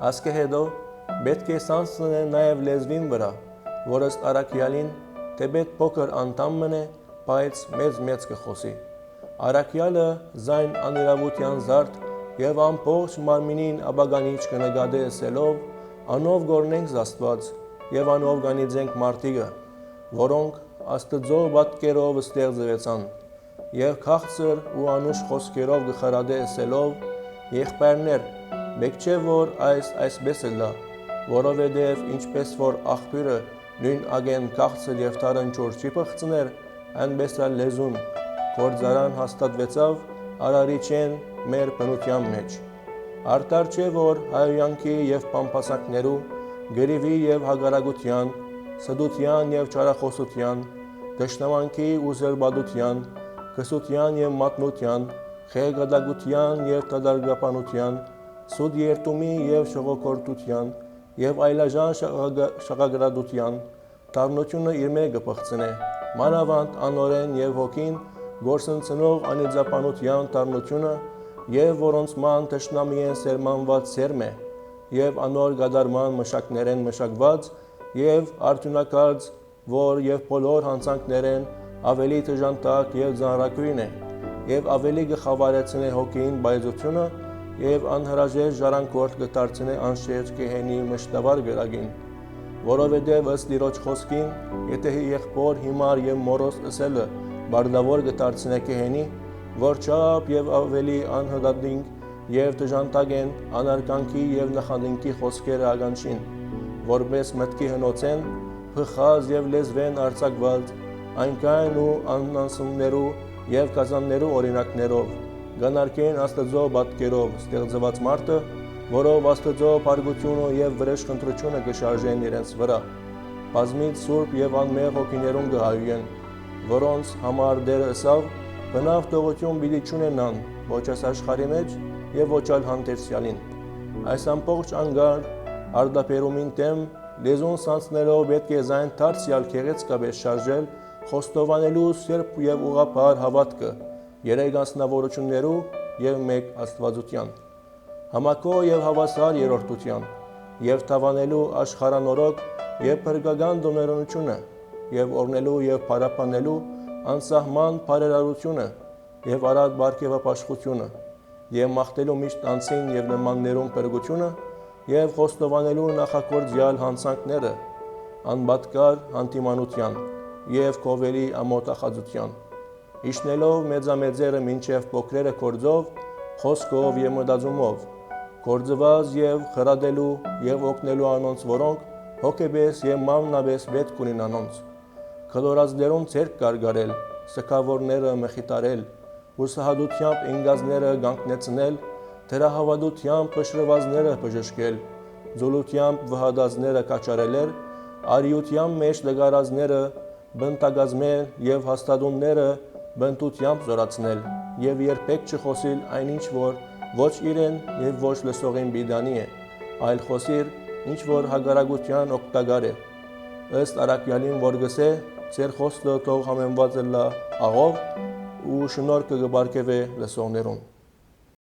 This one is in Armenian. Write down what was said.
Ասկե հետո պետք է սանցնեն նաև լեզվին վրա, որ ըստ առաքյալին թեպետ փոքր անդամ մնե, բայց մեծ կխոսի։ Առաքյալը զայն անիրավության զարդ եւ ամբողջ մարմինին աբագանիչ կնկատե ասելով, անով գործենք Աստված եւ անով գանիձենք մարդիկը, որոնք Աստծո պատկերով ստեղծվեցան, եւ քաղցր ու անուշ խոսքերով գխրադե ասելով, եղբայրներ, մեկ չէ որ այսպես լա, որովհետեւ ինչպես որ աղբյուրը նույն ագեն քաղցր եւ թարնչոր չի փխցներ, այնպես էլ լեզուն գործարան հաստատվեցավ արարիչեն մեր բնության մեջ։ Արդար չէ որ հայոյանքի եւ պամփասանքներու, գրիվի եւ հագարագության, սդության եւ չարախոսության, դաշնամանքի ու զրբադության, քսության եւ մատնության, խեղգադագության եւ տադարգապանության, սուտ երտումի եւ շողոքորտության եւ այլաժան շղագրադության դառնությունը իր մեջ կփխցնե, մանավանդ անօրեն եւ հոգին գործընծնող անիծապանության դառնությունը եւ որոնց ման թշնամի են սերմանված սերմ է եւ անոր գադարման մշակներեն մշակված եւ արդյունակարծ որ եւ բոլոր հանցանքներեն ավելի դժանտակ եւ ծանրակույն է եւ ավելի կխավարեցնե հոգին բայզությունը եւ անհրաժեշտ ժառանգորդ կդարձնե անշերտ գեհենի մշտաբար գրագին, որովհետեւ ըստ Տիրոջ խոսքին, եթե եղբոր հիմար եւ մորոս ասելը բարդավոր կդարձնե գեհենի, որչափ եւ ավելի անհդադինք եւ դժանտակ են անարկանքի եւ նախադինքի խոսքերը ագանչին, որպես մտքի հնոցեն, փխած եւ լեզվեն արձակված, այնքան ու անանսումներու եւ կազաններու օրինակներով գանարկեն Աստծո պատկերով ստեղծված մարդը, որով Աստծո փառքությունը եւ վրեժխնդրությունը կշարժեն իրենց վրա, բազմից սուրբ եւ անմեղ հոգիներուն կհայեն, որոնց համար Տերը ասավ, բնավ տողություն պիտի չունենան, ոչ այս աշխարհի մեջ եւ ոչ այլ հանդերձյալին։ Այս ամբողջ անգար արդապերումին դեմ լեզուն սանցներով պետք է զայն դարձյալ քեղեցկապես շարժել, խոստովանելու սերբ եւ ուղղափառ հավատքը երեք անձնավորություններու եւ մեկ Աստվածության, համակո եւ հավասար երրորդության, եւ թավանելու աշխարհանորոգ եւ փրկական դոներությունը, եւ օրնելու եւ փարապանելու անսահման բարերարությունը, եւ արած բարգեւապաշխությունը, եւ մաղթելու միշտ անցին եւ նմաններուն փրկությունը, եւ խոստովանելու նախակորձյալ հանցանքները, անբատկար հանդիմանության եւ կովերի ամոթախածության, իշնելով մեծամեծերը մինչև փոքրերը կորձով, խոսքով եւ մտածումով, կորձված եւ խրադելու եւ օգնելու անոնց, որոնք հոգեպես եւ մանավանդ պետք ունին անոնց, քլորածներուն ցերկ կարգարել, սքավորները մխիտարել, ուսահատությամբ ինգազները գանկնեցնել, դրահավատությամբ փշրվածները բժշկել, զոլությամբ վհադածները կաչարելեր, արիությամբ մեջ լգարածները բնտագազմել եւ հաստատունները բնտությամբ զորացնել եւ երբեք չխոսիլ այնինչ որ ոչ իրեն եւ ոչ լսողին բիդանի է, այլ խոսիր ինչ որ հագարագության օգտակար է, ըստ առաքյալին որ գսե ձեր խոսքը թող համեմված լա աղով ու շնորհքը կբարգեւե լսողներուն։